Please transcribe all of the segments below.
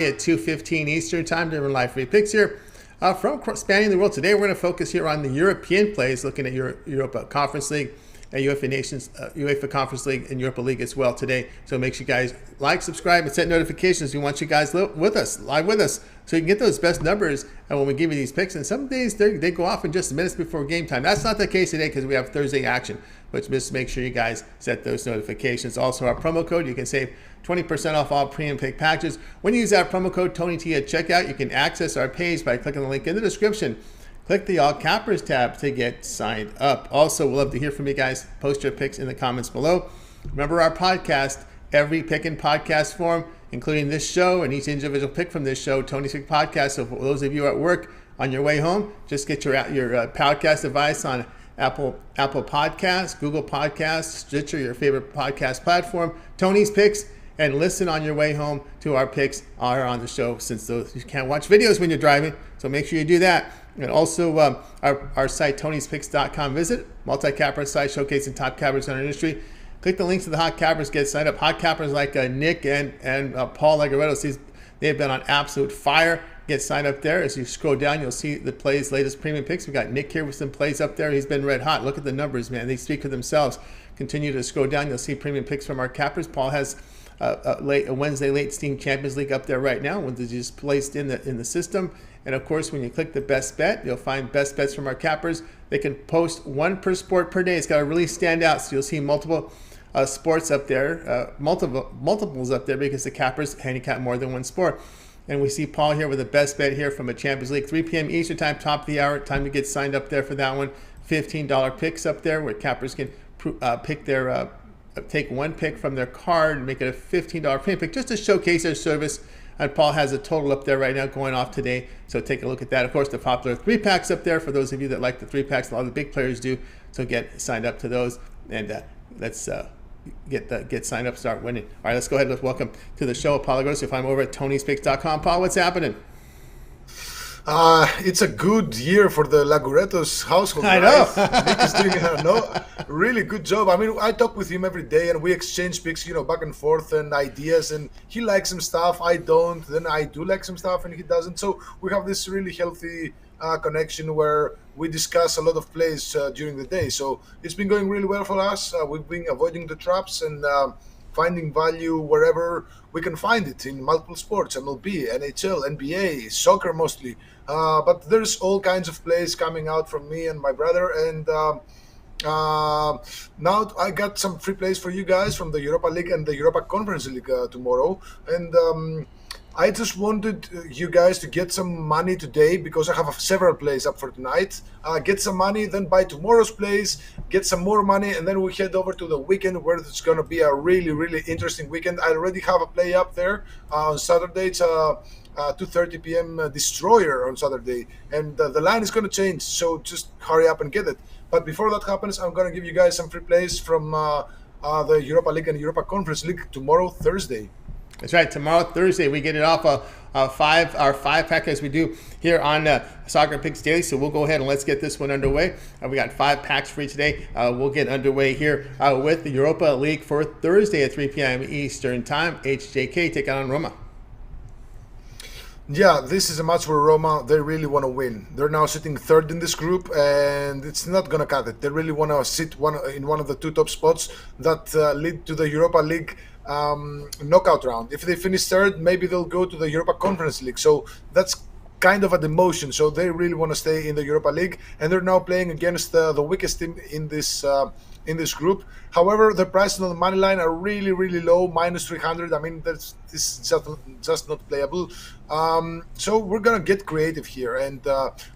at 2:15 Eastern Time, doing live free picks here from spanning the world. Today we're going to focus here on the European plays, looking at Europa Conference League and UEFA Conference League and Europa League as well today. So make sure you guys like, subscribe, and set notifications. We want you guys live with us, so you can get those best numbers. And when we give you these picks, and some days they go off in just minutes before game time. That's not the case today because we have Thursday action. But just make sure you guys set those notifications. Also, our promo code, you can save 20% off all premium pick packages. When you use that promo code TonyT at checkout, you can access our page by clicking the link in the description. Click the All Cappers tab to get signed up. Also, we'll love to hear from you guys. Post your picks in the comments below. Remember our podcast, every pick in podcast form, including this show and each individual pick from this show, Tony's Pick Podcast. So for those of you at work on your way home, just get your podcast device on Apple Podcasts, Google Podcasts, Stitcher, your favorite podcast platform, Tony's Picks, and listen on your way home to our picks are on the show, since those you can't watch videos when you're driving. So make sure you do that. And also our site, Tony'sPicks.com. Visit multi-capper site showcasing top cappers in our industry. Click the links to the hot cappers, get signed up. Hot cappers like Nick and Paul Legaretto, they've been on absolute fire. Get signed up there. As you scroll down, you'll see the plays, latest premium picks. We got Nick here with some plays up there. He's been red hot. Look at the numbers, man. They speak for themselves. Continue to scroll down. You'll see premium picks from our cappers. Paul has a Wednesday late Steam Champions League up there right now, which is just placed in the system. And of course, when you click the best bet, you'll find best bets from our cappers. They can post one per sport per day. It's got to really stand out. So you'll see multiple sports up there, multiples up there, because the cappers handicap more than one sport. And we see Paul here with the best bet here from a Champions League, 3 p.m. Eastern Time, top of the hour. Time to get signed up there for that one. $15 picks up there where cappers can pick their take one pick from their card and make it a $15 premium pick just to showcase their service. And Paul has a total up there right now going off today. So take a look at that. Of course, the popular 3-packs up there for those of you that like the 3-packs. A lot of the big players do. So get signed up to those. And let's get signed up, start winning. All right, let's go ahead. Let's welcome to the show Paul Legaretto. If I'm over at Tony'sPicks.com. Paul, what's happening? It's a good year for the Laguretto's household. I know. Nick is doing a really good job. I mean, I talk with him every day and we exchange picks, back and forth and ideas. And he likes some stuff, I don't. Then I do like some stuff and he doesn't. So we have this really healthy connection where we discuss a lot of plays during the day. So it's been going really well for us. We've been avoiding the traps and finding value wherever we can find it in multiple sports, MLB, NHL, NBA, soccer mostly. But there's all kinds of plays coming out from me and my brother. And now I got some free plays for you guys from the Europa League and the Europa Conference League tomorrow. And I just wanted you guys to get some money today because I have several plays up for tonight. Get some money, then buy tomorrow's plays, get some more money, and then we head over to the weekend where it's going to be a really, really interesting weekend. I already have a play up there on Saturday. It's 2:30 p.m. Destroyer on Saturday, and the line is going to change, so just hurry up and get it. But before that happens, I'm going to give you guys some free plays from the Europa League and Europa Conference League tomorrow, Thursday. That's right. Tomorrow, Thursday, we get it off our 5-pack as we do here on Soccer Picks Daily. So we'll go ahead and let's get this one underway. We got 5 packs for you today. We'll get underway here with the Europa League for Thursday at 3 p.m. Eastern Time. HJK take on Roma. Yeah, this is a match where Roma, they really want to win. They're now sitting third in this group, and it's not going to cut it. They really want to sit in one of the 2 top spots that lead to the Europa League knockout round. If they finish third, maybe they'll go to the Europa Conference League. So that's kind of a demotion. So they really want to stay in the Europa League, and they're now playing against the weakest team in this group. However, the prices on the money line are really, really low, -300. I mean, this is just not playable. So we're gonna get creative here, and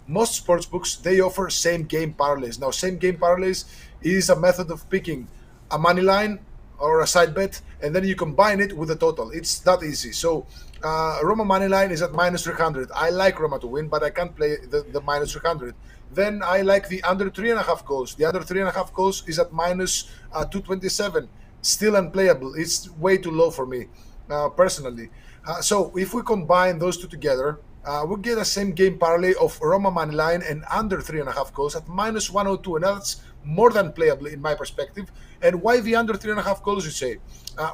most sports books, they offer same game parlays. Now, same game parlays is a method of picking a money line or a side bet, and then you combine it with a total. It's that easy. So Roma money line is at -300. I like Roma to win, but I can't play the -300. Then I like the under 3.5 goals. The under 3.5 goals is at -227. Still unplayable. It's way too low for me, personally. So if we combine those two together, we get a same game parlay of Roma money line and under 3.5 goals at minus 102, and that's more than playable in my perspective. And why the under 3.5 goals, you say?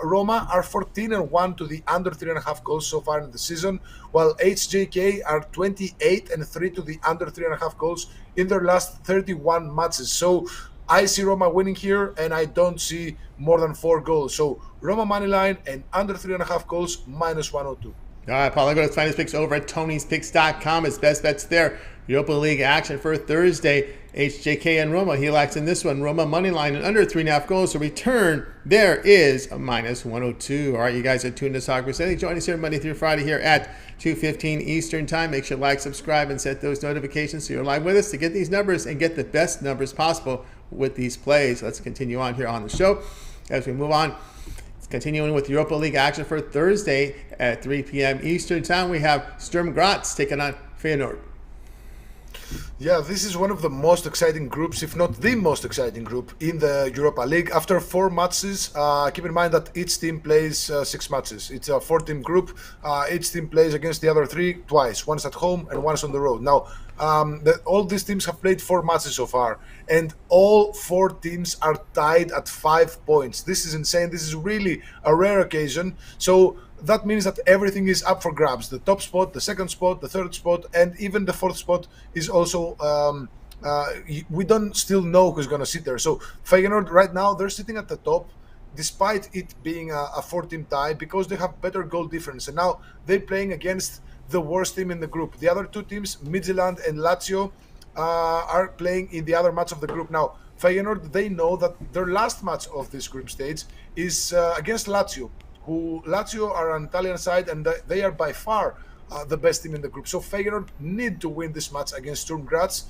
Roma are 14-1 to the under 3.5 goals so far in the season, while HJK are 28-3 to the under 3.5 goals in their last 31 matches. So I see Roma winning here, and I don't see more than 4 goals. So Roma money line and under 3.5 goals, minus 102. All right, Paul, I go to find his picks over at TonysPicks.com. His best bets there. Europa League action for Thursday. HJK and Roma. He likes in this one. Roma money line and under 3.5 goals. The return there is a minus 102. All right, you guys are tuned to Soccer City. Join us here Monday through Friday here at 2:15 Eastern Time. Make sure to like, subscribe, and set those notifications so you're live with us to get these numbers and get the best numbers possible with these plays. Let's continue on here on the show as we move on. Continuing with Europa League action for Thursday at 3 p.m. Eastern Time, we have Sturm Graz taking on Feyenoord. Yeah, this is one of the most exciting groups, if not the most exciting group in the Europa League. After 4 matches, keep in mind that each team plays 6 matches. It's a 4-team group. Each team plays against the other 3 twice. Once at home and once on the road. Now, all these teams have played 4 matches so far, and all 4 teams are tied at 5 points. This is insane. This is really a rare occasion. So that means that everything is up for grabs. The top spot, the second spot, the third spot, and even the 4th spot is also, we don't still know who's going to sit there. So Feyenoord right now, they're sitting at the top, despite it being a 4-team tie, because they have better goal difference. And now they're playing against the worst team in the group. The other 2 teams, Midtjylland and Lazio, are playing in the other match of the group. Now, Feyenoord, they know that their last match of this group stage is against Lazio, who Lazio are an Italian side, and they are by far the best team in the group. So Feyenoord need to win this match against Sturm Graz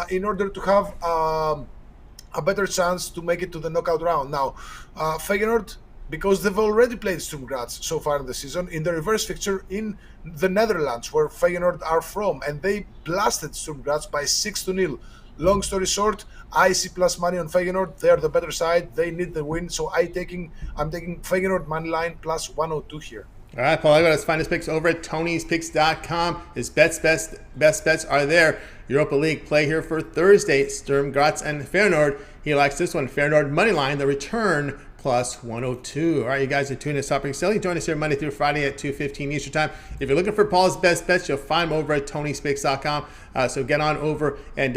in order to have a better chance to make it to the knockout round. Now, Feyenoord, because they've already played Sturm Graz so far in the season, in the reverse fixture in the Netherlands, where Feyenoord are from, and they blasted Sturm Graz by 6-0. Long story short, I see plus money on Feyenoord. They're the better side. They need the win. So I'm taking Feyenoord money line plus 102 here. All right, Paul, let's find his picks over at TonysPicks.com. His best bets are there. Europa League play here for Thursday. Sturm Graz and Feyenoord. He likes this one. Feyenoord money line, the return plus 102. All right, you guys are tuned to Soccer City. Join us here Monday through Friday at 2:15 Eastern Time. If you're looking for Paul's best bets, you'll find him over at TonysPicks.com. So get on over and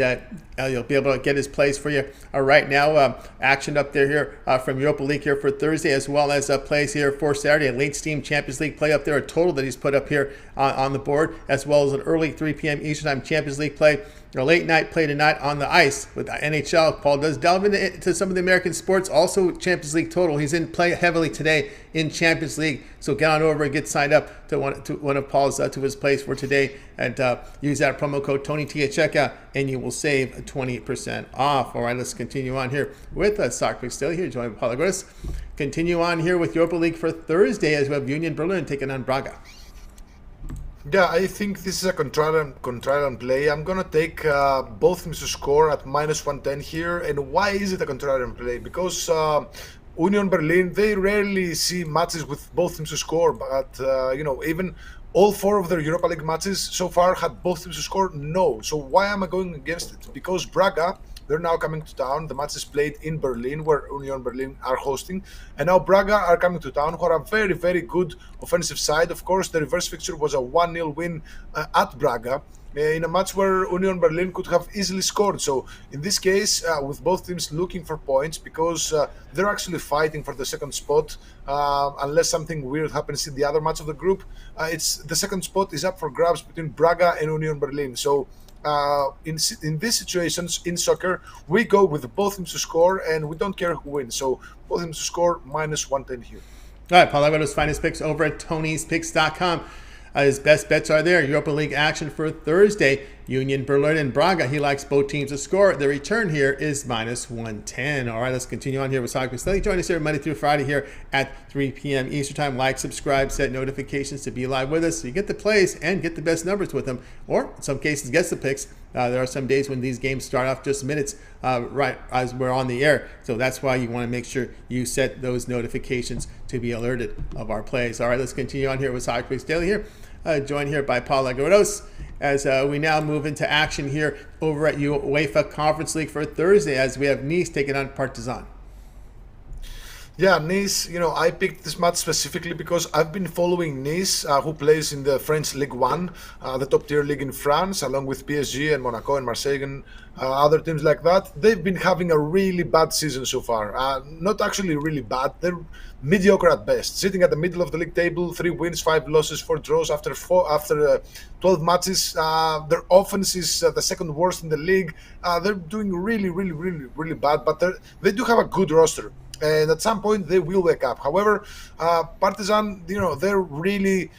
you'll be able to get his plays for you. Right now, action up there here from Europa League here for Thursday, as well as plays here for Saturday. A late Steam Champions League play up there, a total that he's put up here on the board, as well as an early 3 p.m. Eastern Time Champions League play. A late night play tonight on the ice with the NHL. Paul does delve into some of the American sports, also Champions League total. He's in play heavily today in Champions League. So get on over and get signed up to one of Paul's to his plays for today, and use that promo code TonyT at checkout, and you will save 20% off. All right, let's continue on here with Soccer Picks Daily here, joined by Paul Agudis. Continue on here with Europa League for Thursday as we have Union Berlin taking on Braga. Yeah, I think this is a contrarian play. I'm going to take both teams to score at minus 110 here. And why is it a contrarian play? Because Union Berlin, they rarely see matches with both teams to score. But, even all 4 of their Europa League matches so far had both teams to score? No. So why am I going against it? Because Braga, they're now coming to town. The match is played in Berlin, where Union Berlin are hosting. And now Braga are coming to town, who are a very, very good offensive side. Of course, the reverse fixture was a 1-0 win at Braga in a match where Union Berlin could have easily scored. So in this case, with both teams looking for points, because they're actually fighting for the second spot, unless something weird happens in the other match of the group, it's the second spot is up for grabs between Braga and Union Berlin. So in these situations in soccer, we go with both teams to score, and we don't care who wins. So both teams to score, minus 110 here. All right, Paul Agudis, find his picks over at TonysPicks.com. His best bets are there. Europa League action for Thursday. Union Berlin and Braga. He likes both teams to score. The return here is minus 110. All right, let's continue on here with Soccer Study. Join us here Monday through Friday here at 3 p.m. Eastern Time. Like, subscribe, set notifications to be live with us so you get the plays and get the best numbers with them. Or in some cases, get the picks. There are some days when these games start off just minutes right as we're on the air. So that's why you want to make sure you set those notifications to be alerted of our plays. All right, let's continue on here with Soccer Picks Daily here. Joined here by Paul Agudis. as we now move into action here over at UEFA Conference League for Thursday, as we have Nice taking on Partizan. Yeah, Nice, I picked this match specifically because I've been following Nice, who plays in the French Ligue 1, the top tier league in France, along with PSG and Monaco and Marseille and other teams like that. They've been having a really bad season so far. Not actually really bad, they're mediocre at best, sitting at the middle of the league table, 3 wins, 5 losses, 4 draws after 12 matches. Their offense is the second worst in the league. They're doing really, really, really, really bad, but they do have a good roster. And at some point they will wake up. However, Partizan, they're really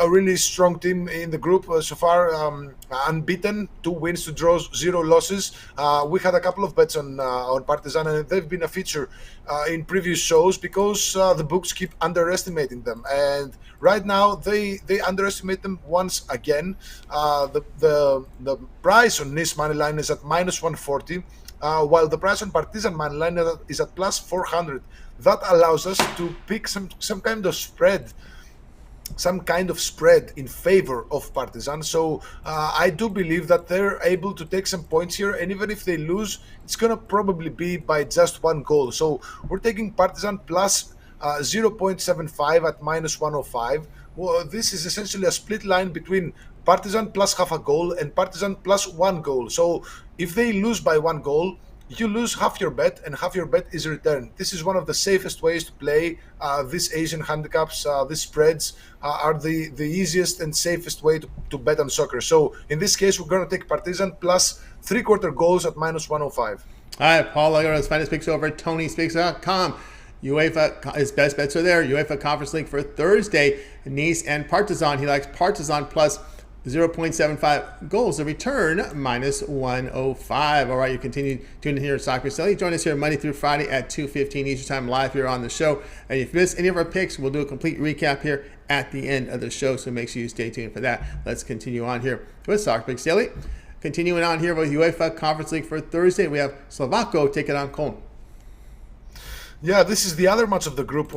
a really strong team in the group so far, unbeaten, 2 wins, 2 draws, 0 losses. We had a couple of bets on Partizan, and they've been a feature in previous shows because the books keep underestimating them. And right now they underestimate them once again. The price on Nice money line is at -140. While the price on Partizan money line is at +400. That allows us to pick some kind of spread in favor of Partizan. So I do believe that they're able to take some points here, and even if they lose, it's gonna probably be by just 1 goal. So we're taking Partizan plus 0.75 at -105. Well, this is essentially a split line between Partizan plus half a goal and Partizan plus 1 goal. So if they lose by 1 goal, you lose half your bet, and half your bet is returned. This is one of the safest ways to play these Asian handicaps. These spreads are the easiest and safest way to bet on soccer. So in this case, we're going to take Partizan plus 3/4 goals at -105. All right, Paul Lagarde's finest picks over at TonySpeaks.com. UEFA, his best bets are there. UEFA Conference League for Thursday, Nice and Partizan. He likes Partizan plus 0.75 goals. The return -105. All right, you continue tuning in here at Soccer Selly. Join us here Monday through Friday at 2:15 Eastern Time live here on the show. And if you miss any of our picks, we'll do a complete recap here at the end of the show. So make sure you stay tuned for that. Let's continue on here with Soccer Picks Daily. Continuing on here with UEFA Conference League for Thursday, we have Slovacko taking on Koln. Yeah, this is the other match of the group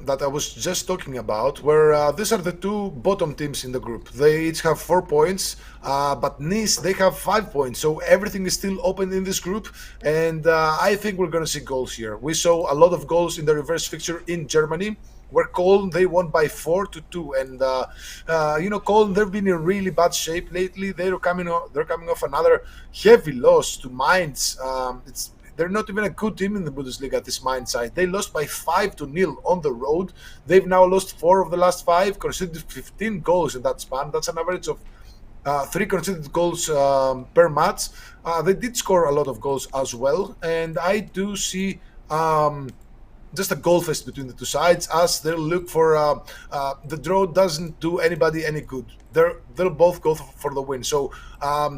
that I was just talking about, where these are the 2 bottom teams in the group. They each have 4 points, but Nice, they have 5 points. So everything is still open in this group, and I think we're going to see goals here. We saw a lot of goals in the reverse fixture in Germany, where Koln, they won by 4-2. And, Koln, they've been in really bad shape lately. They're coming off another heavy loss to Mainz. They're not even a good team in the Bundesliga, this Mainz side. They lost by 5-0 on the road. They've now lost 4 of the last 5, conceded 15 goals in that span. That's an average of 3 conceded goals per match. They did score a lot of goals as well. And I do see just a goal fest between the 2 sides, as they'll look for the draw doesn't do anybody any good. They'll both go for the win. So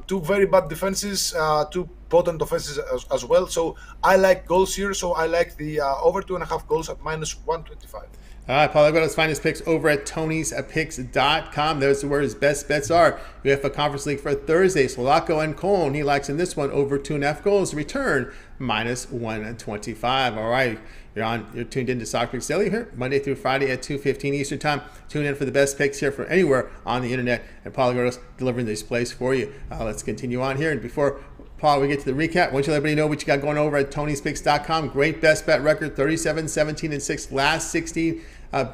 2 very bad defenses, 2 potent offenses as well. So I like goals here. So I like the over 2.5 goals at -125. All right, Paul, I've got his finest picks over at Tony'sPicks.com. There's where his best bets are. UEFA Conference League for Thursday, Slovacko and Koln. He likes in this one over 2.5 goals. Return -125. All right, you're tuned into Soccer Picks Daily here Monday through Friday at 2:15 Eastern Time. Tune in for the best picks here from anywhere on the internet, and Paul Lagarde's delivering these plays for you. Let's continue on here, and before Paul, we get to the recap. I want you to let everybody know what you got going over at Tony'sPicks.com. Great best bet record, 37, 17, and 6 last 16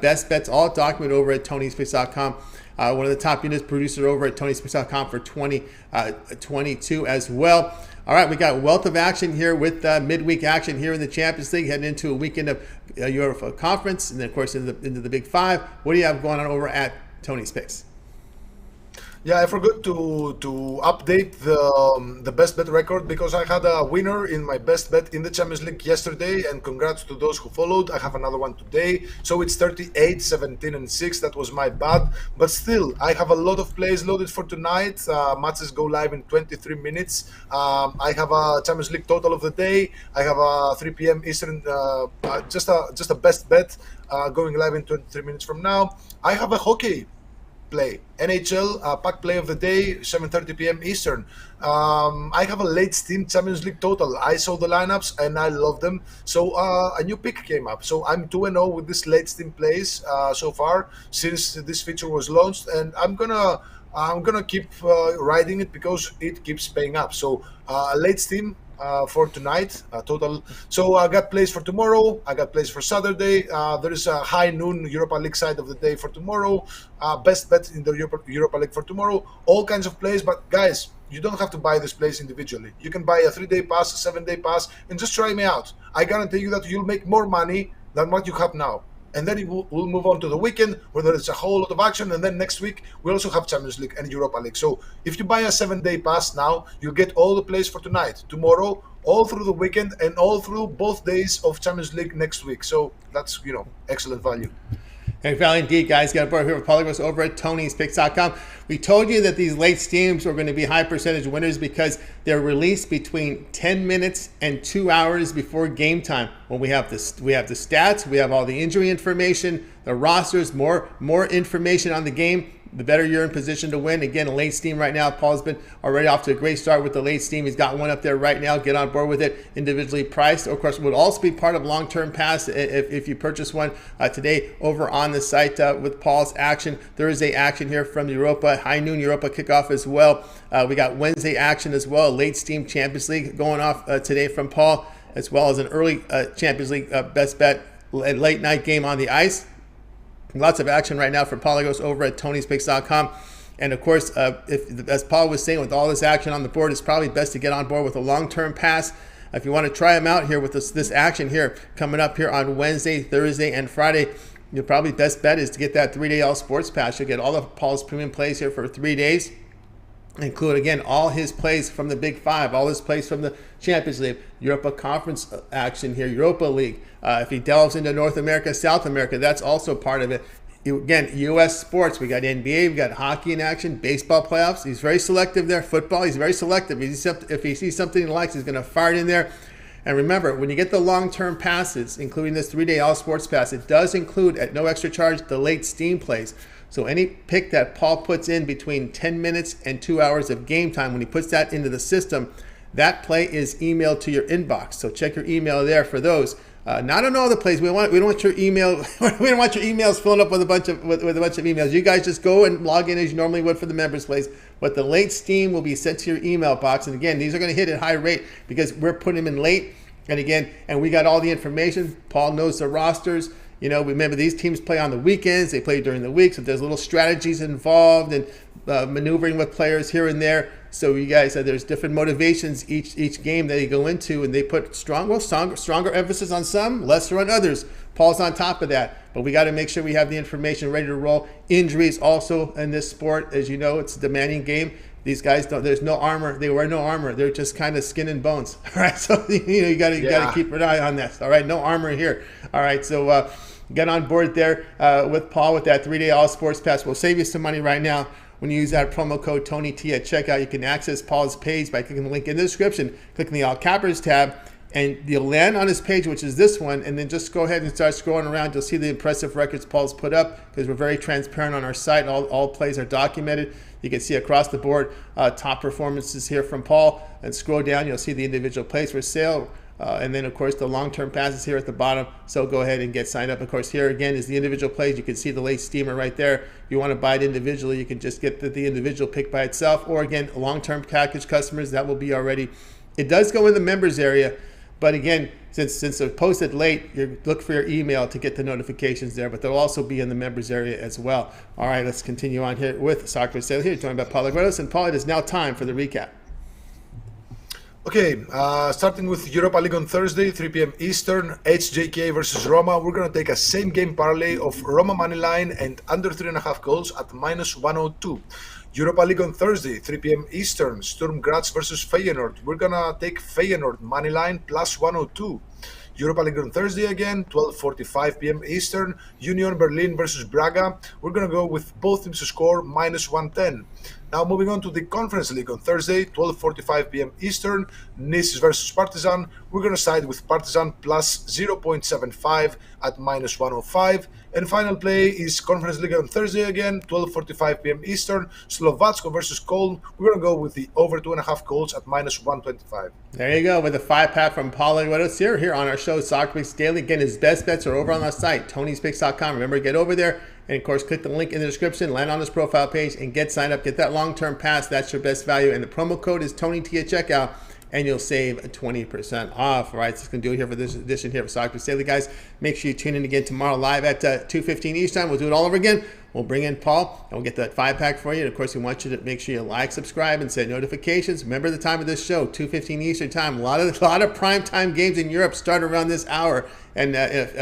best bets, all documented over at Tony'sPicks.com. One of the top units producer over at Tony'sPicks.com for 2022 as well. All right, we got wealth of action here with midweek action here in the Champions League, heading into a weekend of Europa Conference, and then of course into the Big Five. What do you have going on over at Tony's Picks? Yeah, I forgot to update the best bet record because I had a winner in my best bet in the Champions League yesterday, and congrats to those who followed. I have another one today, so it's 38, 17, and 6. That was my bad, but still, I have a lot of plays loaded for tonight. Matches go live in 23 minutes. I have a Champions League total of the day. I have a 3 p.m. Eastern, just a best bet going live in 23 minutes from now. I have a hockey play, NHL pack play of the day, 7:30 p.m. Eastern. I have a late Steam Champions League total. I saw the lineups and I love them. So a new pick came up. So I'm 2-0 with this late Steam plays so far since this feature was launched, and I'm gonna I'm gonna keep riding it because it keeps paying up. So a late steam for tonight, total. So I got plays for tomorrow. I got plays for Saturday. There is a high noon Europa League side of the day for tomorrow. Best bet in the Europa League for tomorrow. All kinds of plays, but guys, you don't have to buy this place individually. You can buy a 3-day pass, a 7-day pass, and just try me out. I guarantee you that you'll make more money than what you have now. And then we'll move on to the weekend where there is a whole lot of action. And then next week, we also have Champions League and Europa League. So if you buy a 7-day pass now, you'll get all the plays for tonight, tomorrow, all through the weekend, and all through both days of Champions League next week. So that's, excellent value. Hey, value indeed, guys. Got a board here with Polygos over at TonysPicks.com. We told you that these late steams were going to be high percentage winners because they're released between 10 minutes and 2 hours before game time. When we have this, we have the stats, we have all the injury information, the rosters, more information on the game, the better you're in position to win. Again, a late steam right now. Paul's been already off to a great start with the late steam. He's got one up there right now. Get on board with it. Individually priced. Of course, would also be part of long-term pass if you purchase one today over on the site with Paul's action. Thursday action here from Europa. High noon Europa kickoff as well. We got Wednesday action as well. Late steam Champions League going off today from Paul, as well as an early Champions League best bet late night game on the ice. Lots of action right now for Polygos over at TonysPicks.com. And of course, as Paul was saying, with all this action on the board, it's probably best to get on board with a long-term pass. If you want to try them out here with this action here coming up here on Wednesday, Thursday, and Friday, your probably best bet is to get that 3-day all sports pass. You'll get all of Paul's premium plays here for 3 days. Include, again, all his plays from the Big Five, all his plays from the Champions League, Europa Conference action here, Europa League. If he delves into North America, South America, that's also part of it. Again, U.S. sports, we got NBA, we got hockey in action, baseball playoffs. He's very selective there. Football, he's very selective. If he sees something he likes, he's going to fire it in there. And remember, when you get the long-term passes, including this 3-day all sports pass, it does include, at no extra charge, the late steam plays. So any pick that Paul puts in between 10 minutes and 2 hours of game time, when he puts that into the system, that play is emailed to your inbox. So check your email there for those. Not on all the plays. We don't want your email. We don't want your emails filling up with a bunch of emails. You guys just go and log in as you normally would for the members plays. But the late steam will be sent to your email box. And again, these are going to hit at high rate because we're putting them in late. And again, we got all the information. Paul knows the rosters. Remember, these teams play on the weekends. They play during the week, so there's little strategies involved and maneuvering with players here and there. So you guys, there's different motivations each game that you go into, and they put stronger emphasis on some, lesser on others. Paul's on top of that, but we got to make sure we have the information ready to roll. Injuries also in this sport, as you know, it's a demanding game. These guys there's no armor. They wear no armor. They're just kind of skin and bones. All right. So, you got to keep an eye on this. All right. No armor here. All right. So, get on board there with Paul with that 3-day all sports pass. We'll save you some money right now when you use that promo code TonyT at checkout. You can access Paul's page by clicking the link in the description, clicking the all cappers tab, and you'll land on his page, which is this one, and then just go ahead and start scrolling around. You'll see the impressive records Paul's put up because we're very transparent on our site. All plays are documented. You can see across the board top performances here from Paul, and scroll down, you'll see the individual plays for sale. And then, of course, the long-term passes here at the bottom. So go ahead and get signed up. Of course, here again is the individual plays. You can see the late steamer right there. If you want to buy it individually, you can just get the individual pick by itself. Or again, long-term package customers, that will be already. It does go in the members area. But again, since they're posted late, you look for your email to get the notifications there. But they'll also be in the members area as well. All right, let's continue on here with Soccer Sale here, joined by Paul Agueros. And Paul, it is now time for the recap. Okay, starting with Europa League on Thursday, 3 p.m. Eastern, HJK versus Roma. We're going to take a same game parlay of Roma money line and under 3.5 goals at minus 102. Europa League on Thursday, 3 p.m. Eastern, Sturm Graz versus Feyenoord. We're going to take Feyenoord money line plus 102. Europa League on Thursday again, 12:45 p.m. Eastern, Union Berlin versus Braga. We're going to go with both teams to score minus 110. Now moving on to the Conference League on Thursday, 12:45 p.m. Eastern, Nice versus Partizan. We're going to side with Partizan plus 0.75 at minus 105. And final play is Conference League on Thursday again, 12:45 p.m. Eastern, Slovacko versus Koln. We're going to go with the over 2.5 goals at minus 125. There you go, with a 5-pack from Paul Agueros here on our show, Soccer Picks Daily. Again, his best bets are over on our site, TonysPicks.com. Remember, get over there And of course, click the link in the description, land on this profile page, and get signed up. Get that long-term pass. That's your best value. And the promo code is TonyT at checkout, and you'll save 20% off. All right, so that's going to do it here for this edition here of Soccer Daily, guys. Make sure you tune in again tomorrow live at 2:15 Eastern. We'll do it all over again. We'll bring in Paul, and we'll get that 5-pack for you. And of course, we want you to make sure you like, subscribe, and set notifications. Remember the time of this show, 2:15 Eastern time. A lot of prime time games in Europe start around this hour, and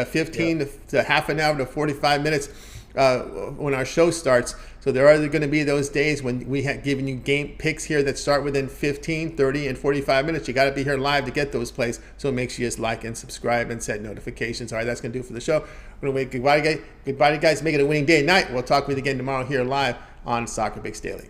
15 to half an hour to 45 minutes when our show starts. So there are going to be those days when we have given you game picks here that start within 15, 30, and 45 minutes. You got to be here live to get those plays. So make sure you just like and subscribe and set notifications. All right, that's going to do it for the show. We're going to wait. Goodbye, guys. Make it a winning day and night. We'll talk with you again tomorrow here live on Soccer Picks Daily.